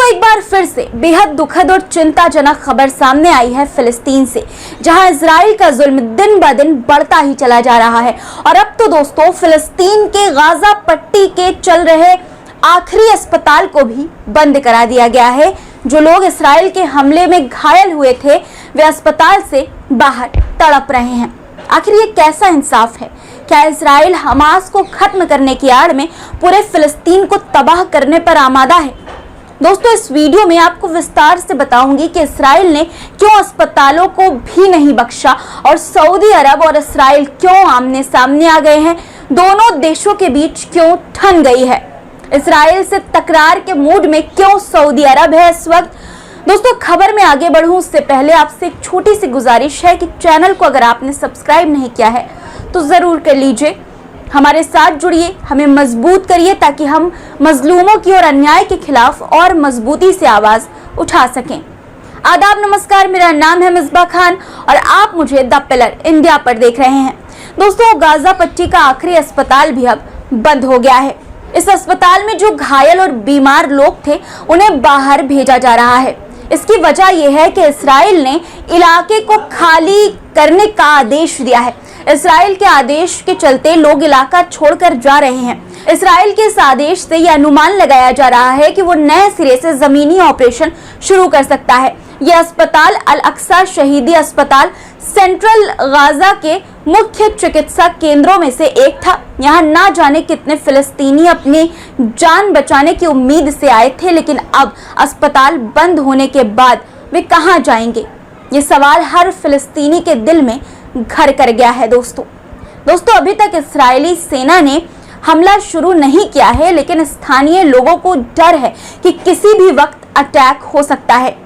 दोस्तों एक बार फिर से बेहद दुखद और चिंताजनक खबर सामने आई है फिलिस्तीन से, जहां इजराइल का जुल्म दिन ब दिन बढ़ता ही चला जा रहा है। और अब तो दोस्तों फिलिस्तीन के गाजा पट्टी के चल रहे आखिरी अस्पताल को भी बंद करा दिया गया है। जो लोग इजराइल के हमले में घायल हुए थे वे अस्पताल से बाहर तड़प रहे हैं। आखिर ये कैसा इंसाफ है? क्या इजराइल हमास को खत्म करने की आड़ में पूरे फिलिस्तीन को तबाह करने पर आमादा है? दोस्तों इस वीडियो में आपको विस्तार से बताऊंगी कि इजराइल ने क्यों अस्पतालों को भी नहीं बख्शा और सऊदी अरब और इजराइल क्यों आमने सामने आ गए हैं, दोनों देशों के बीच क्यों ठन गई है, इजराइल से तकरार के मूड में क्यों सऊदी अरब है इस वक्त। दोस्तों खबर में आगे बढ़ूं उससे पहले आपसे एक छोटी सी गुजारिश है कि चैनल को अगर आपने सब्सक्राइब नहीं किया है तो जरूर कर लीजिए, हमारे साथ जुड़िए, हमें मजबूत करिए ताकि हम मजलूमों की और अन्याय के खिलाफ और मजबूती से आवाज उठा सकें। आदाब, नमस्कार, मेरा नाम है मिसबा खान और आप मुझे द पिलर इंडिया पर देख रहे हैं। दोस्तों गाजा पट्टी का आखिरी अस्पताल भी अब बंद हो गया है। इस अस्पताल में जो घायल और बीमार लोग थे उन्हें बाहर भेजा जा रहा है। इसकी वजह यह है कि इजराइल ने इलाके को खाली करने का आदेश दिया है। इजराइल के आदेश के चलते लोग इलाका छोड़कर जा रहे हैं। इजराइल के इस आदेश से यह अनुमान लगाया जा रहा है कि वो नए सिरे से जमीनी ऑपरेशन शुरू कर सकता है। यह अस्पताल अल अक्सा शहीदी अस्पताल सेंट्रल गाजा के मुख्य चिकित्सा केंद्रों में से एक था। यहाँ ना जाने कितने फिलिस्तीनी अपनी जान बचाने की उम्मीद से आए थे, लेकिन अब अस्पताल बंद होने के बाद वे कहाँ जाएंगे, ये सवाल हर फिलिस्तीनी के दिल में घर कर गया है। दोस्तों अभी तक इस्राएली सेना ने हमला शुरू नहीं किया है, लेकिन स्थानीय लोगों को डर है कि किसी भी वक्त अटैक हो सकता है।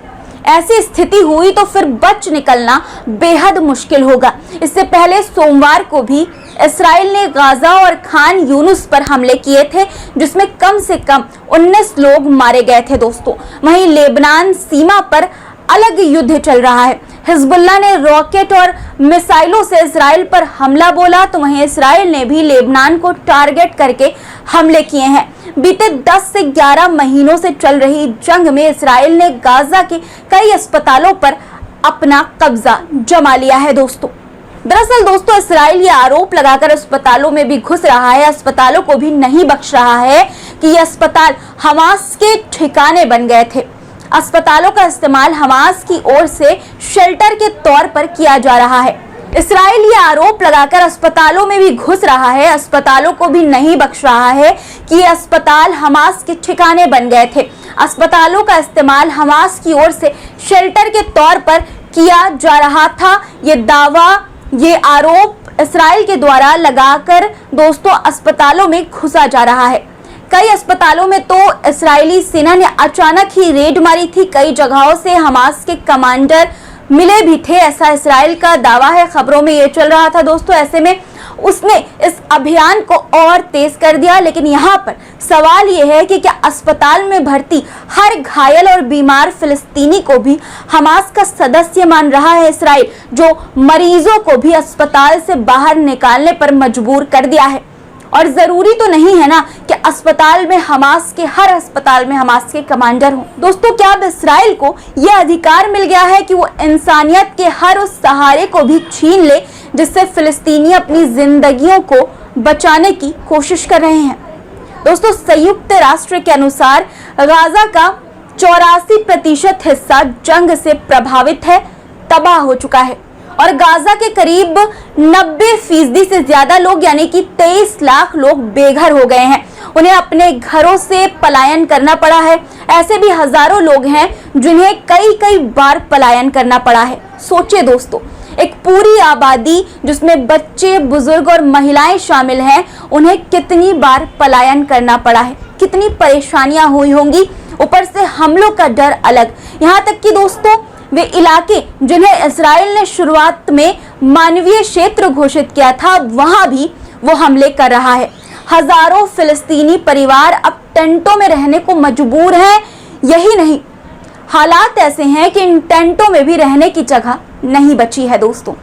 ऐसी स्थिति हुई तो फिर बच निकलना बेहद मुश्किल होगा। इससे पहले सोमवार को भी इस्राएल ने गाजा और खान यूनुस पर हमले किए थे, जिसमें कम से कम 19 लोग मारे गए थे। दोस्तों वहीं लेबनान सीमा पर अलग युद्ध चल रहा है। हिजबुल्लाह ने रॉकेट और मिसाइलों से इजराइल पर हमला बोला, तो वहीं इजराइल ने भी लेबनान को टारगेट करके हमले किए हैं। बीते 10 से 11 महीनों से चल रही जंग में इजराइल ने गाजा के कई अस्पतालों पर अपना कब्जा जमा लिया है। दरअसल दोस्तों इजराइल ये आरोप लगाकर अस्पतालों में भी घुस रहा है, अस्पतालों को भी नहीं बख्श रहा है कि ये अस्पताल हमास के ठिकाने बन गए थे। अस्पतालों का इस्तेमाल हमास की ओर से शेल्टर के तौर पर किया जा रहा है। इस्राएल ये आरोप लगाकर अस्पतालों में भी घुस रहा है, अस्पतालों को भी नहीं बख्श रहा है कि ये अस्पताल हमास के ठिकाने बन गए थे। अस्पतालों का इस्तेमाल हमास की ओर से शेल्टर के तौर पर किया जा रहा था। ये दावा, ये आरोप इस्राएल के द्वारा लगाकर दोस्तों अस्पतालों में घुसा जा रहा है। कई अस्पतालों में तो इस्राएली सेना ने अचानक ही रेड मारी थी। कई जगहों से हमास के कमांडर मिले भी थे, ऐसा इस्राएल का दावा है। खबरों में ये चल रहा था दोस्तों। ऐसे में उसने इस अभियान को और तेज कर दिया। लेकिन यहाँ पर सवाल ये है कि क्या अस्पताल में भर्ती हर घायल और बीमार फिलिस्तीनी को भी हमास का सदस्य मान रहा है इस्राएल, जो मरीजों को भी अस्पताल से बाहर निकालने पर मजबूर कर दिया है? और जरूरी तो नहीं है ना कि अस्पताल में हर अस्पताल में हमास के कमांडर हों। दोस्तों क्या अब इस्राएल को यह अधिकार मिल गया है कि वो इंसानियत के हर उस सहारे को भी छीन ले जिससे फिलिस्तीनी अपनी जिंदगियों को बचाने की कोशिश कर रहे हैं? दोस्तों संयुक्त राष्ट्र के अनुसार गाजा का 84% हिस्सा जंग से प्रभावित है, तबाह हो चुका है और गाजा के करीब 90% से ज्यादा लोग यानी कि 23 लाख लोग बेघर हो गए हैं। उन्हें अपने घरों से पलायन करना पड़ा है। ऐसे भी हजारों लोग हैं जिन्हें कई बार पलायन करना पड़ा है। सोचिए दोस्तों, एक पूरी आबादी जिसमें बच्चे, बुजुर्ग और महिलाएं शामिल हैं, उन्हें कितनी बार पलायन करना पड़ा है, कितनी परेशानियां हुई होंगी। ऊपर से हमलों का डर अलग। यहाँ तक कि दोस्तों वे इलाके जिन्हें इजराइल ने शुरुआत में मानवीय क्षेत्र घोषित किया था, वहां भी वो हमले कर रहा है। हजारों फिलिस्तीनी परिवार अब टेंटों में रहने को मजबूर हैं। यही नहीं, हालात ऐसे हैं कि इन टेंटों में भी रहने की जगह नहीं बची है। दोस्तों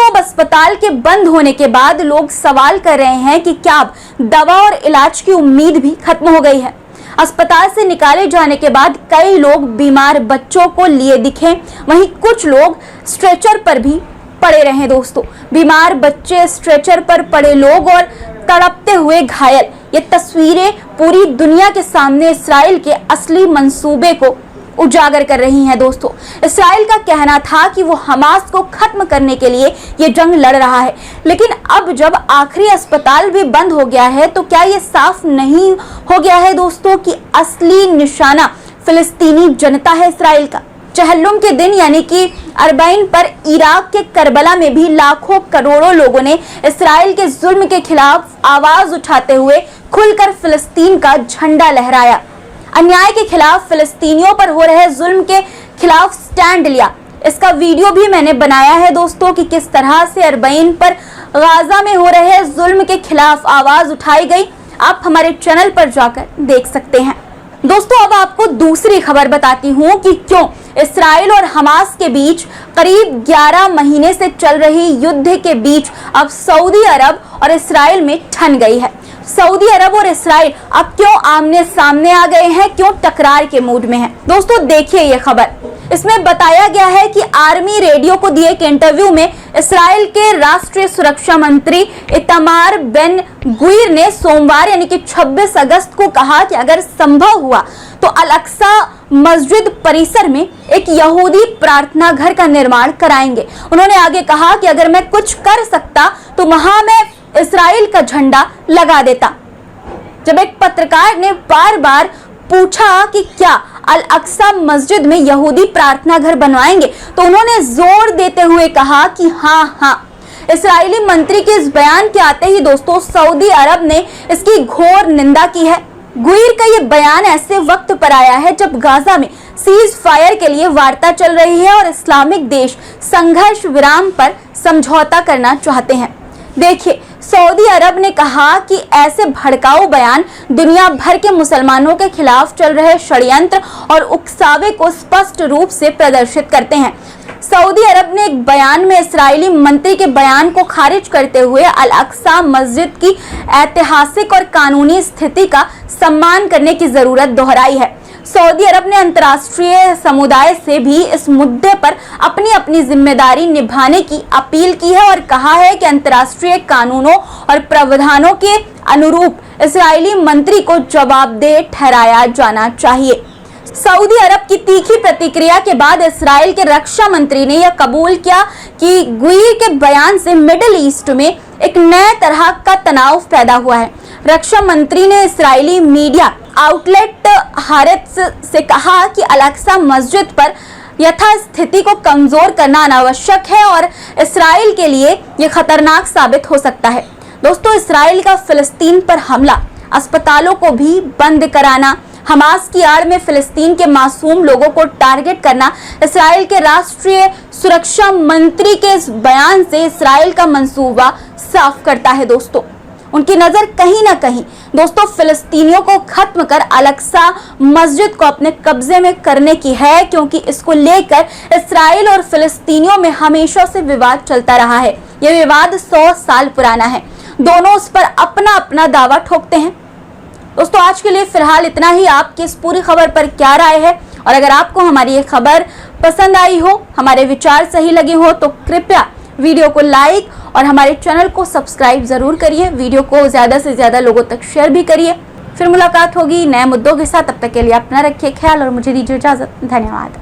अब अस्पताल के बंद होने के बाद लोग सवाल कर रहे हैं कि क्या अब दवा और इलाज की उम्मीद भी खत्म हो गई है? अस्पताल से निकाले जाने के बाद कई लोग बीमार बच्चों को लिए दिखे, वहीं कुछ लोग स्ट्रेचर पर भी पड़े रहे। दोस्तों, बीमार बच्चे, स्ट्रेचर पर पड़े लोग और तड़पते हुए घायल, ये तस्वीरें पूरी दुनिया के सामने इसराइल के असली मंसूबे को उजागर कर रही हैं। दोस्तों, इसराइल का कहना था कि वो हमास को खत्म करने के लिए ये जंग लड़ रहा है, लेकिन अब जब आखिरी अस्पताल भी बंद हो गया है तो क्या ये साफ नहीं हो गया है दोस्तों कि असली निशाना फिलिस्तीनी जनता है इसराइल का। चहल्लुम के दिन यानी कि अरबाइन पर इराक के करबला में भी लाखों करोड़ों लोगों ने इसराइल के जुल्म के खिलाफ आवाज उठाते हुए खुलकर फिलिस्तीन का झंडा लहराया, अन्याय के खिलाफ, फिलिस्तीनियों पर हो रहे जुल्म के खिलाफ स्टैंड लिया। इसका वीडियो भी मैंने बनाया है दोस्तों कि किस तरह से अरबाइन पर गाजा में हो रहे जुल्म के खिलाफ आवाज उठाई गई। आप हमारे चैनल पर जाकर देख सकते हैं। दोस्तों, अब आपको दूसरी खबर बताती हूँ कि क्यों इसराइल और हमास के बीच करीब 11 महीने से चल रही युद्ध के बीच अब सऊदी अरब और इसराइल में ठन गई है। सऊदी अरब और इसराइल अब क्यों आमने सामने आ गए हैं, क्यों टकरार के मूड में हैं। दोस्तों, देखिए ये खबर। इसमें बताया गया है कि आर्मी रेडियो को दिए एक इंटरव्यू में इसराइल के राष्ट्रीय सुरक्षा मंत्री इतामार बेन गुइर ने सोमवार यानी कि 26 अगस्त को कहा कि अगर संभव हुआ तो अल अक्सा मस्जिद परिसर में एक यहूदी प्रार्थना घर का निर्माण कराएंगे। उन्होंने आगे कहा कि अगर मैं कुछ कर सकता तो वहां मैं इसराइल का झंडा लगा देता। जब एक पत्रकार ने बार बार पूछा कि क्या अल अक्सा मस्जिद में यहूदी प्रार्थना घर बनवाएंगे तो उन्होंने जोर देते हुए कहा कि हाँ। इसराइली मंत्री के इस बयान के आते ही दोस्तों सऊदी अरब ने इसकी घोर निंदा की है। गुइर का ये बयान ऐसे वक्त पर आया है जब गाजा में सीज फायर के लिए वार्ता चल रही है और इस्लामिक देश संघर्ष विराम पर समझौता करना चाहते हैं। देखिए, सऊदी अरब ने कहा कि ऐसे भड़काऊ बयान दुनिया भर के मुसलमानों के खिलाफ चल रहे षड्यंत्र और उकसावे को स्पष्ट रूप से प्रदर्शित करते हैं। सऊदी अरब ने एक बयान में इस्राएली मंत्री के बयान को खारिज करते हुए अल अक्सा मस्जिद की ऐतिहासिक और कानूनी स्थिति का सम्मान करने की जरूरत दोहराई है। सऊदी अरब ने अंतर्राष्ट्रीय समुदाय से भी इस मुद्दे पर अपनी अपनी जिम्मेदारी निभाने की अपील की है और कहा है कि अंतर्राष्ट्रीय कानूनों और प्रावधानों के अनुरूप इस्राएली मंत्री को जवाबदेह ठहराया जाना चाहिए। सऊदी अरब की तीखी प्रतिक्रिया के बाद इसराइल के रक्षा मंत्री ने यह कबूल किया कि गुइर के बयान से मिडिल ईस्ट में एक नए तरह का तनाव पैदा हुआ है। रक्षा मंत्री ने इस्राएली मीडिया आउटलेट हारेत्स से कहा कि अल अक्सा मस्जिद पर यथास्थिति को कमजोर करना अनावश्यक है और इसराइल के लिए यह खतरनाक साबित हो सकता है। दोस्तों, इसराइल का फिलिस्तीन पर हमला, अस्पतालों को भी बंद कराना, हमास की आड़ में फिलिस्तीन के मासूम लोगों को टारगेट करना, इसराइल के राष्ट्रीय सुरक्षा मंत्री के इस बयान से इसराइल का मंसूबा साफ करता है। दोस्तों, उनकी नजर कहीं ना कहीं दोस्तों फिलिस्तीनियों को खत्म कर अल अक्सा मस्जिद को अपने कब्जे में करने की है, क्योंकि इसको लेकर इसराइल और फिलिस्तीनियों में हमेशा से विवाद चलता रहा है। यह विवाद 100 साल पुराना है। दोनों उस पर अपना अपना दावा ठोकते हैं। दोस्तों, आज के लिए फिलहाल इतना ही। आपकी इस पूरी खबर पर क्या राय है, और अगर आपको हमारी ये खबर पसंद आई हो, हमारे विचार सही लगे हो तो कृपया वीडियो को लाइक और हमारे चैनल को सब्सक्राइब जरूर करिए। वीडियो को ज़्यादा से ज़्यादा लोगों तक शेयर भी करिए। फिर मुलाकात होगी नए मुद्दों के साथ। तब तक के लिए अपना रखिए ख्याल और मुझे दीजिए इजाज़त। धन्यवाद।